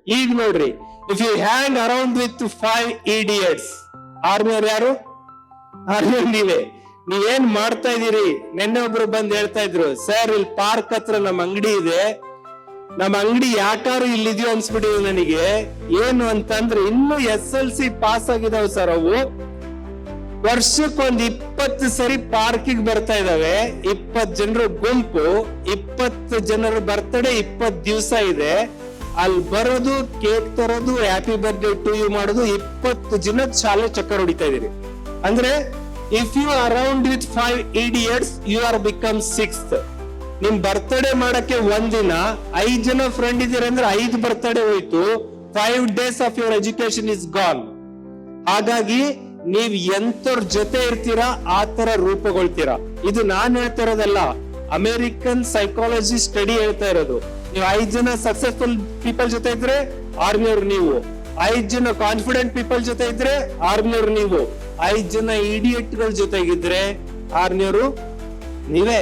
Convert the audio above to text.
ಈಗ ನೋಡ್ರಿ, if you hang around with 5 idiots, ಆರ್ಮಿಯವ್ರು ಯಾರು? ಆರ್ಮಿಯವ್ರು ನೀವೇ. ನೀವೇನ್ ಮಾಡ್ತಾ ಇದೀರಿ? ನಿನ್ನೆ ಒಬ್ರು ಬಂದ್ ಹೇಳ್ತಾ ಇದ್ರು, ಸರ್ ಇಲ್ಲಿ ಪಾರ್ಕ್ ಹತ್ರ ನಮ್ಮ ಅಂಗಡಿ ಇದೆ, ನಮ್ಮ ಅಂಗಡಿ ಯಾಕಾರು ಇಲ್ಲಿದ್ಯೋ ಅನ್ಸ್ಬಿಟ್ಟಿದೆ ನನಗೆ. ಏನು ಅಂತಂದ್ರೆ ಇನ್ನು SLC ಪಾಸ್ ಆಗಿದಾವ್ ಸರ್, ಅವು ವರ್ಷಕ್ಕೊಂದ್ 20 ಸರಿ ಪಾರ್ಕಿಗೆ ಬರ್ತಾ ಇದಾವೆ. 20 ಜನರ ಗುಂಪು, 20 ಜನರ ಬರ್ತಡೇ 20 ದಿವಸ ಇದೆ. ಅಲ್ಲಿ ಬರೋದು, ಕೇಕ್ ತರೋದು, ಹ್ಯಾಪಿ ಬರ್ತ್ಡೇ ಟು ಯು ಮಾಡೋದು, 20 ಜನ ಶಾಲೆ ಚಕ್ಕರ್ ಹೊಡಿತಾ ಇದೀರಿ. ಅಂದ್ರೆ if you around with 5 idiots, you are become 6th. ನಿಮ್ ಬರ್ತಡೇ ಮಾಡಕ್ಕೆ ಒಂದಿನ 5 ಜನ ಫ್ರೆಂಡ್ ಇದೀರ ಅಂದ್ರೆ 5 ಬರ್ತಡೇ ಹೋಯ್ತು. 5 days of your education is gone. ಹಾಗಾಗಿ ನೀವ್ ಎಂತವ್ರ ಜೊತೆ ಇರ್ತೀರಾ ಆ ತರ ರೂಪುಗೊಳ್ತೀರಾ. ಇದು ನಾನ್ ಹೇಳ್ತಾ ಇರೋದಲ್ಲ, ಅಮೆರಿಕನ್ ಸೈಕಾಲಜಿ ಸ್ಟಡಿ ಹೇಳ್ತಾ ಇರೋದು. ನೀವು 5 ಜನ ಸಕ್ಸಸ್ಫುಲ್ ಪೀಪಲ್ ಜೊತೆ ಇದ್ರೆ ಆರ್ಮಿಯವ್ರು ನೀವು, 5 ಜನ ಕಾನ್ಫಿಡೆಂಟ್ ಪೀಪಲ್ ಜೊತೆ ಇದ್ರೆ ಆರ್ಮಿಯವ್ರು ನೀವು, 5 ಜನ ಇಡಿಯಟ್ ಗಳ ಜೊತೆಗಿದ್ರೆ ಆರ್ಮಿಯವರು ನೀವೇ.